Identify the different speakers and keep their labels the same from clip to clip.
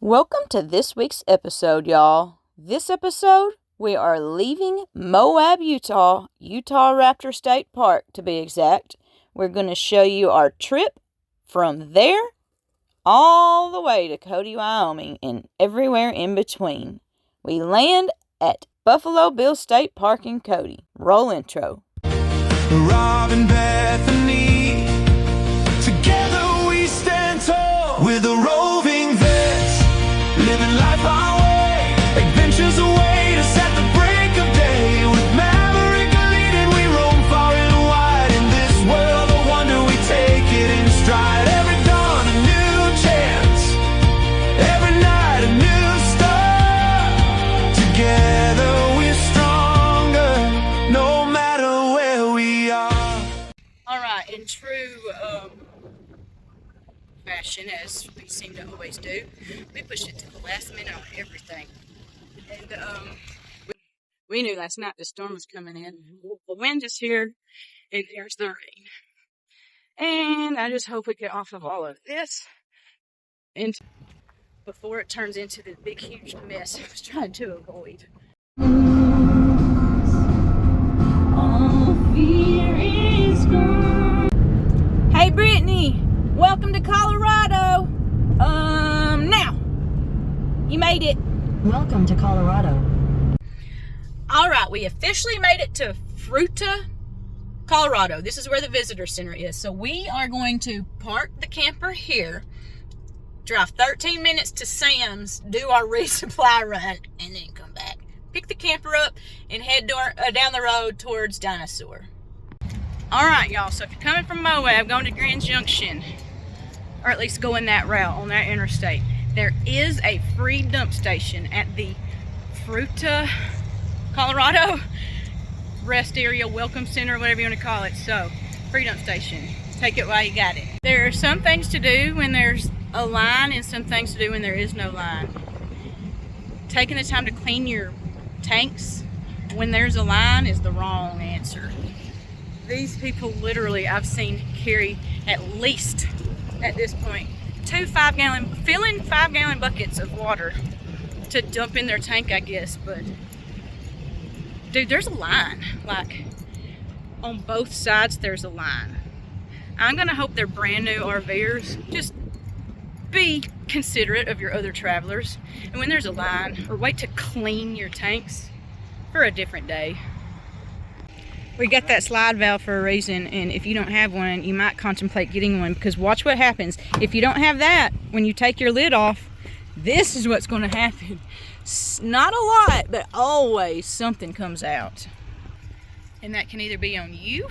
Speaker 1: Welcome to this week's episode, y'all. This episode, we are leaving Moab, Utah Raptor State Park to be exact. We're going to show you our trip from there all the way to Cody, Wyoming, and everywhere in between. We land at Buffalo Bill State Park in Cody. Roll intro.
Speaker 2: Rob and Bethany, together we stand tall. We're the roving vets, living life our way, adventures away to set the break of day. With Maverick leading, we roam far and wide in this world of wonder. We take it in stride. Every dawn a new chance, every night a new start. Together we're stronger, no matter where we are.
Speaker 1: All right, in true fashion, as we seem to always do, we pushed it to the last minute on everything. And we knew last night the storm was coming in. The wind is here, and here's the rain. And I just hope we get off of all of this and before it turns into the big, huge mess I was trying to avoid. All fear is gone. Hey, Brittany, welcome to Colorado. Now, you made it.
Speaker 3: Welcome to Colorado.
Speaker 1: All right, we officially made it to Fruita, Colorado. This is where the visitor center is. So we are going to park the camper here, drive 13 minutes to Sam's, do our resupply run, and then come back. Pick the camper up and head down the road towards Dinosaur. All right, y'all, so if you're coming from Moab, going to Grand Junction, or at least going that route on that interstate, there is a free dump station at the Fruita, Colorado rest area, welcome center, whatever you want to call it. So, free dump station. Take it while you got it. There are some things to do when there's a line and some things to do when there is no line. Taking the time to clean your tanks when there's a line is the wrong answer. These people literally, I've seen carry at least, at this point, filling 5-gallon buckets of water to dump in their tank, I guess. But dude, there's a line. Like, on both sides there's a line. I'm gonna hope they're brand new RVers. Just be considerate of your other travelers, and when there's a line, or wait to clean your tanks for a different day. We got that slide valve for a reason, and if you don't have one, you might contemplate getting one, because watch what happens. If you don't have that, when you take your lid off, this is what's going to happen. Not a lot, but always something comes out. And that can either be on you,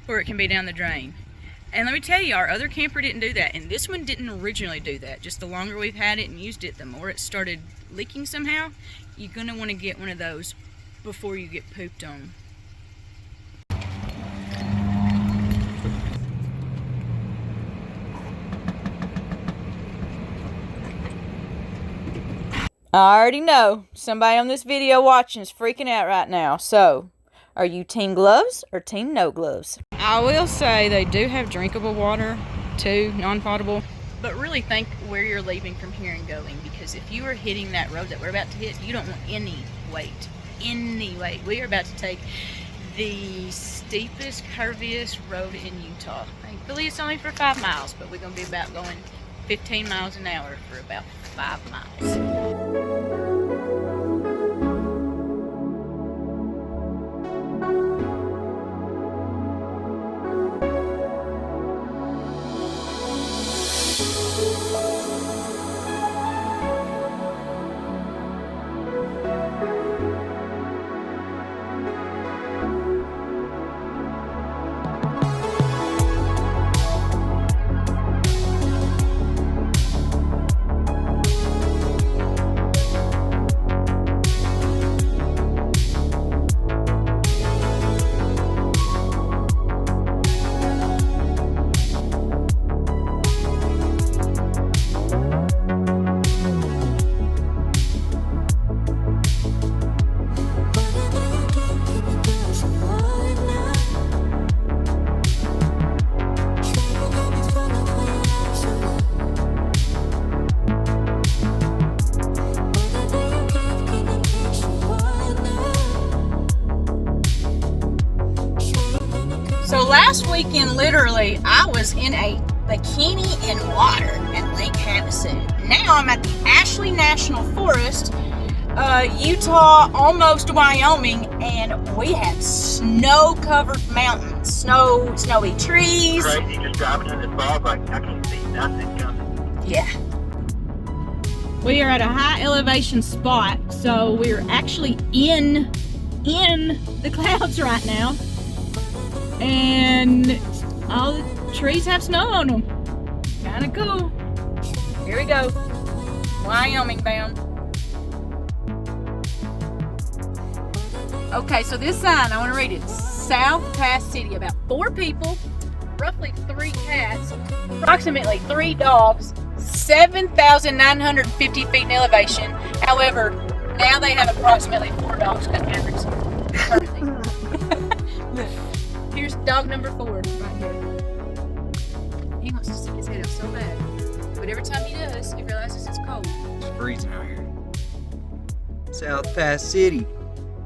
Speaker 1: or it can be down the drain. And let me tell you, our other camper didn't do that, and this one didn't originally do that. Just the longer we've had it and used it, the more it started leaking somehow. You're going to want to get one of those before you get pooped on. I already know somebody on this video watching is freaking out right now. So, are you team gloves or team no gloves? I will say they do have drinkable water too, non-potable. But really think where you're leaving from here and going, because if you are hitting that road that we're about to hit, you don't want any weight. Any weight. We are about to take the steepest, curviest road in Utah. Thankfully, it's only for 5 miles, but we're going to be about going 15 miles an hour for about 5 miles. weekend, literally, I was in a bikini in water at Lake Havasu. Now I'm at the Ashley National Forest, Utah, almost Wyoming, and we have snow-covered mountains, snowy trees.
Speaker 4: Crazy, just driving in this fog, like I can't see nothing coming.
Speaker 1: Yeah. We are at a high elevation spot, so we're actually in the clouds right now, and all the trees have snow on them. Kind of cool. Here we go. Wyoming bound. Okay, so this sign, I want to read it. South Pass City, about 4 people, roughly 3 cats, approximately 3 dogs, 7,950 feet in elevation. However, now they have approximately 4 dogs because Maverick's currently. Look, here's dog number 4 right here. He wants to stick his head up so bad. But every time he does, he realizes it's cold.
Speaker 5: It's freezing out here. South Pass City.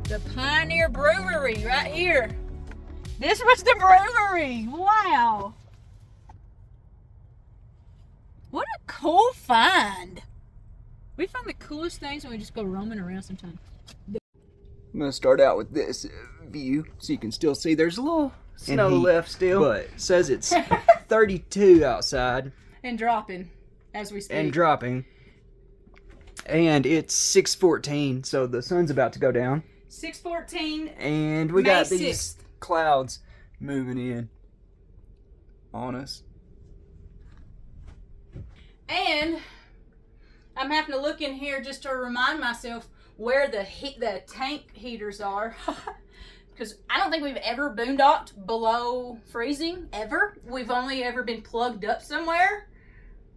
Speaker 1: The Pioneer Brewery right here. This was the brewery. Wow. What a cool find. We find the coolest things when we just go roaming around sometimes.
Speaker 5: I'm gonna start out with this view so you can still see there's a little snow left still, but it says it's 32 outside
Speaker 1: And dropping as we speak.
Speaker 5: and dropping, and it's 6:14, so the sun's about to go down,
Speaker 1: 6:14.
Speaker 5: and we
Speaker 1: May
Speaker 5: got these
Speaker 1: 6th.
Speaker 5: clouds moving in on us.
Speaker 1: And I'm having to look in here just to remind myself where the tank heaters are. Because I don't think we've ever boondocked below freezing, ever. We've only ever been plugged up somewhere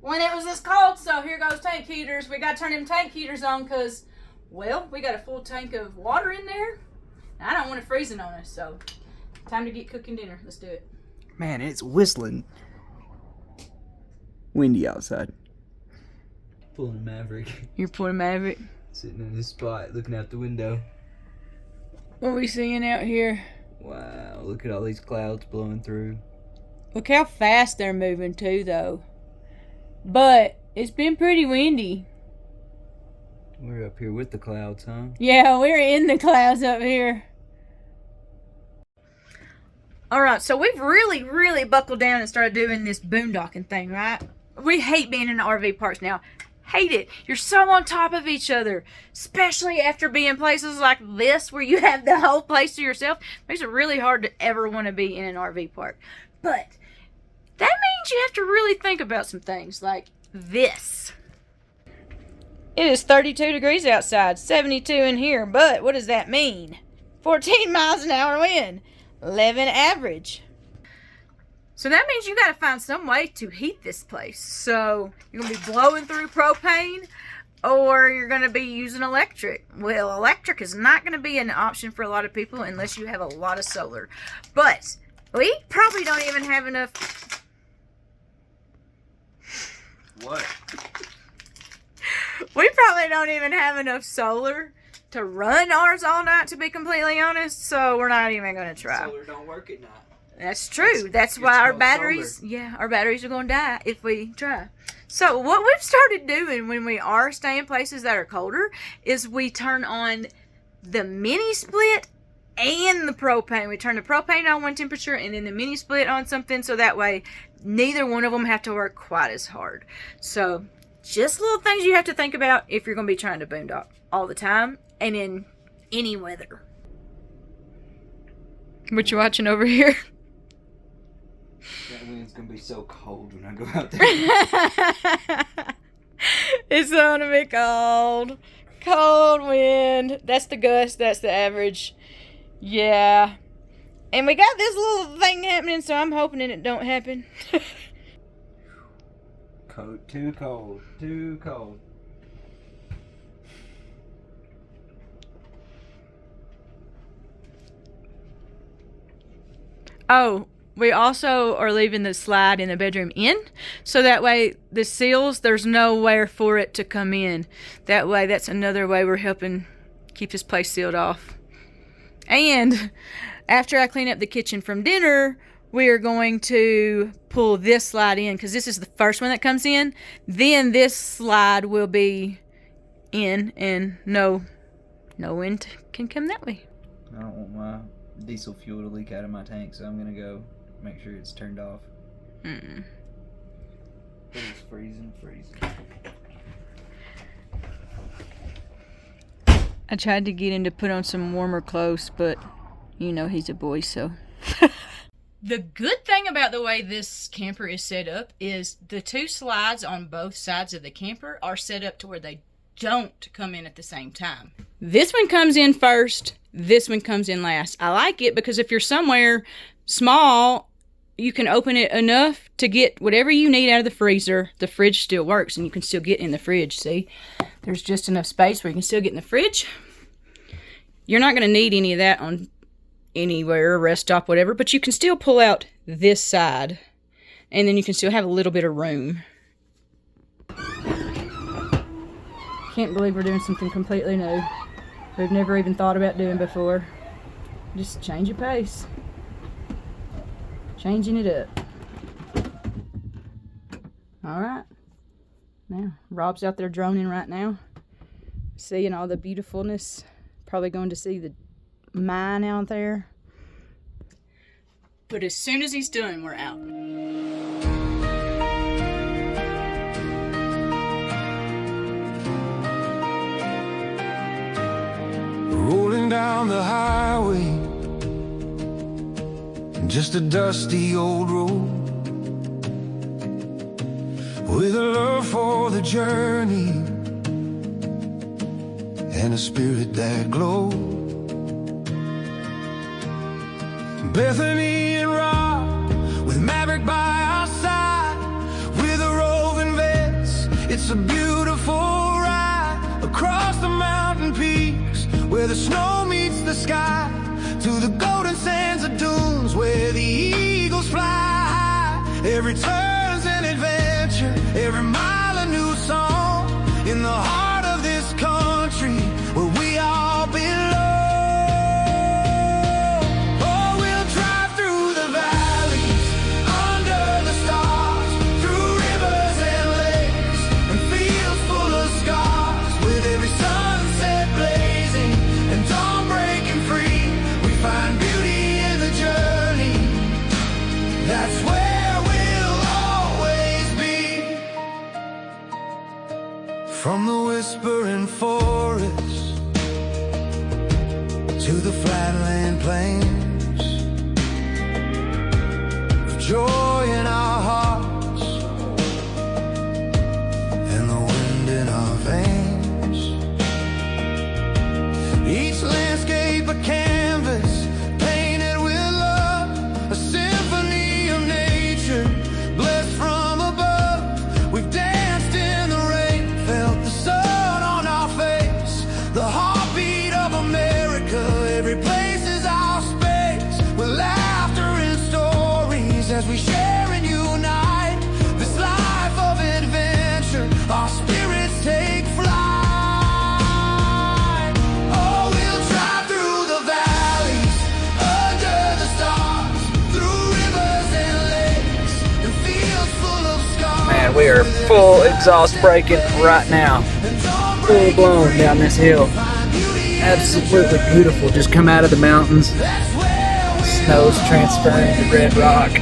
Speaker 1: when it was this cold. So here goes tank heaters. We got to turn them tank heaters on because, well, we got a full tank of water in there. I don't want it freezing on us, so time to get cooking dinner. Let's do it.
Speaker 5: Man, it's whistling. Windy outside. Pulling a Maverick.
Speaker 1: You're pulling Maverick.
Speaker 5: Sitting in this spot, looking out the window.
Speaker 1: What are we seeing out here?
Speaker 5: Wow, look at all these clouds blowing through.
Speaker 1: Look how fast they're moving too, though. But it's been pretty windy.
Speaker 5: We're up here with the clouds, huh?
Speaker 1: Yeah, we're in the clouds up here. Alright, so we've really buckled down and started doing this boondocking thing, right? We hate being in the RV parks now. Hate it. You're so on top of each other. Especially after being places like this where you have the whole place to yourself. Makes it really hard to ever want to be in an RV park. But that means you have to really think about some things like this. It is 32 degrees outside, 72 in here, but what does that mean? 14 miles an hour wind, 11 average. So that means you got to find some way to heat this place. So you're going to be blowing through propane or you're going to be using electric. Well, electric is not going to be an option for a lot of people unless you have a lot of solar. But we probably don't even have enough.
Speaker 5: What?
Speaker 1: We probably don't even have enough solar to run ours all night, to be completely honest. So we're not even going to try.
Speaker 5: Solar don't work at night.
Speaker 1: That's true. That's
Speaker 5: It's
Speaker 1: why our
Speaker 5: called
Speaker 1: batteries, our batteries are going to die if we try. So what we've started doing when we are staying places that are colder is we turn on the mini split and the propane. We turn the propane on one temperature and then the mini split on something, so that way neither one of them have to work quite as hard. So just little things you have to think about if you're going to be trying to boondock all the time and in any weather. What you watching over here?
Speaker 5: That wind's gonna be so cold when I go out there.
Speaker 1: It's gonna be cold. Cold wind. That's the gust. That's the average. Yeah. And we got this little thing happening, so I'm hoping it don't happen.
Speaker 5: Cold, too cold, too cold.
Speaker 1: Oh, we also are leaving the slide in the bedroom in, so that way the seals, there's nowhere for it to come in. That way, that's another way we're helping keep this place sealed off. And after I clean up the kitchen from dinner, we are going to pull this slide in because this is the first one that comes in. Then this slide will be in, and no wind can come that way.
Speaker 5: I don't want my diesel fuel to leak out of my tank, so I'm gonna go make sure it's turned off. But it's freezing.
Speaker 1: I tried to get him to put on some warmer clothes, but you know he's a boy, so. The good thing about the way this camper is set up is the two slides on both sides of the camper are set up to where they don't come in at the same time. This one comes in first, this one comes in last. I like it because if you're somewhere small, you can open it enough to get whatever you need out of the freezer. The fridge still works and you can still get in the fridge, see? There's just enough space where you can still get in the fridge. You're not going to need any of that on anywhere, a rest stop, whatever, but you can still pull out this side and then you can still have a little bit of room. Can't believe we're doing something completely new. We've never even thought about doing before. Just change your pace. Changing it up. Alright. Now, Rob's out there droning right now. Seeing all the beautifulness. Probably going to see the mine out there. But as soon as he's done, we're out.
Speaker 2: Rolling down the highway, just a dusty old road, with a love for the journey and a spirit that glows. Bethany and Rob, with Maverick by our side, with a roving vets, it's a beautiful ride across the mountain peaks, where the snow meets the sky, to the golden sands of dunes, where the eagles fly high. Every turn's an adventure, every mile a new song, in the heart of this country, where we all belong. Oh, we'll drive through the valleys, under the stars, through rivers and lakes, and fields full of scars, with every sunset blazing and dawn breaking free. We find beauty in the journey, that's where we'll always be. From the whispering forest to the flatland plains, with joy in our hearts and the wind in our veins. Each landscape a canvas painted with love, a symphony of nature blessed from above. We've danced in the rain, felt the sun on our face, the heartbeat of America. Every place is our space, with laughter and stories as we share and unite this life of adventure. Our spirits take flight. Oh, we'll drive through the valleys, under the stars, through rivers and lakes, and fields full of scars.
Speaker 5: Man, we are full exhaust braking right now. Full blown down this hill. Absolutely beautiful. Just come out of the mountains. Snow's transferring to red rock.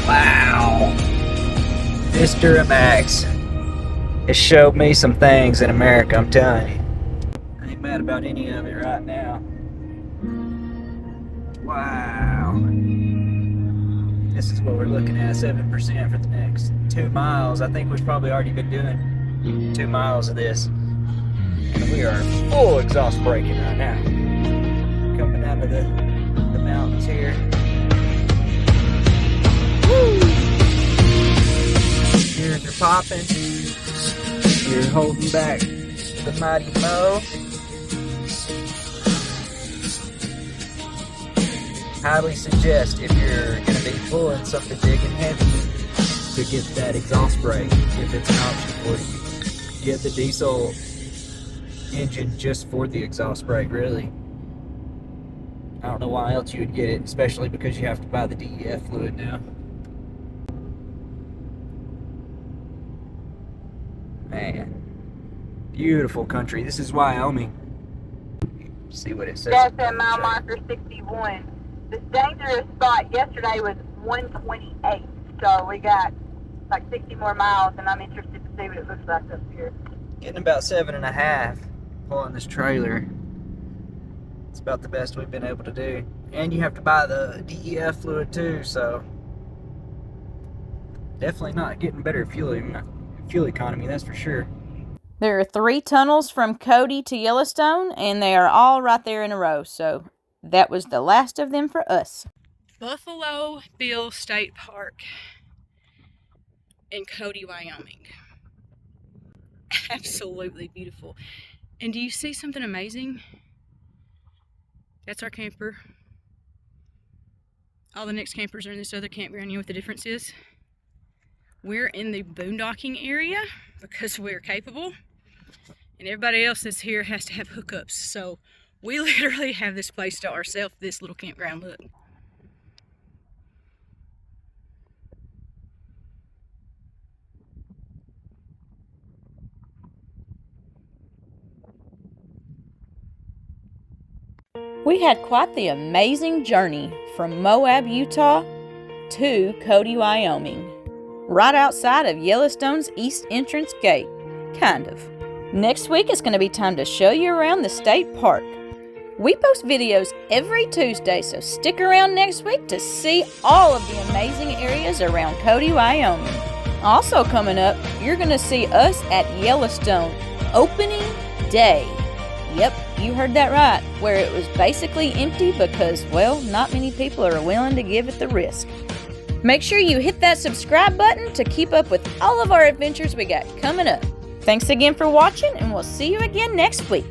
Speaker 5: Wow. This Duramax has showed me some things in America, I'm telling you. I ain't mad about any of it right now. Wow. This is what we're looking at, 7% for the next 2 miles. I think we've probably already been doing 2 miles of this. And we are full exhaust braking right now. Coming out of the mountains here. Woo! Gears are popping. You're holding back the mighty Mo. Highly suggest, if you're going to be pulling something big and heavy, to get that exhaust brake if it's an option for you. Get the diesel engine just for the exhaust brake, really. I don't know why else you would get it, especially because you have to buy the DEF fluid now. Man, beautiful country. This is Wyoming. See what it says.
Speaker 6: That's at mile marker 61. The dangerous spot yesterday was 128, so we got like 60 more miles, and I'm interested to see what it looks like up here.
Speaker 5: Getting about 7.5 pulling this trailer. It's about the best we've been able to do. And you have to buy the DEF fluid too, so definitely not getting better fuel economy, that's for sure.
Speaker 1: There are 3 tunnels from Cody to Yellowstone, and they are all right there in a row, so that was the last of them for us. Buffalo Bill State Park in Cody, Wyoming. Absolutely beautiful. And do you see something amazing? That's our camper. All the next campers are in this other campground. You know what the difference is? We're in the boondocking area because we're capable, and everybody else that's here has to have hookups. So we literally have this place to ourselves, this little campground. Look. We had quite the amazing journey from Moab, Utah to Cody, Wyoming, right outside of Yellowstone's east entrance gate, kind of. Next week it's going to be time to show you around the state park. We post videos every Tuesday, so stick around next week to see all of the amazing areas around Cody, Wyoming. Also coming up, you're going to see us at Yellowstone opening day. Yep, you heard that right, where it was basically empty because, well, not many people are willing to give it the risk. Make sure you hit that subscribe button to keep up with all of our adventures we got coming up. Thanks again for watching, and we'll see you again next week.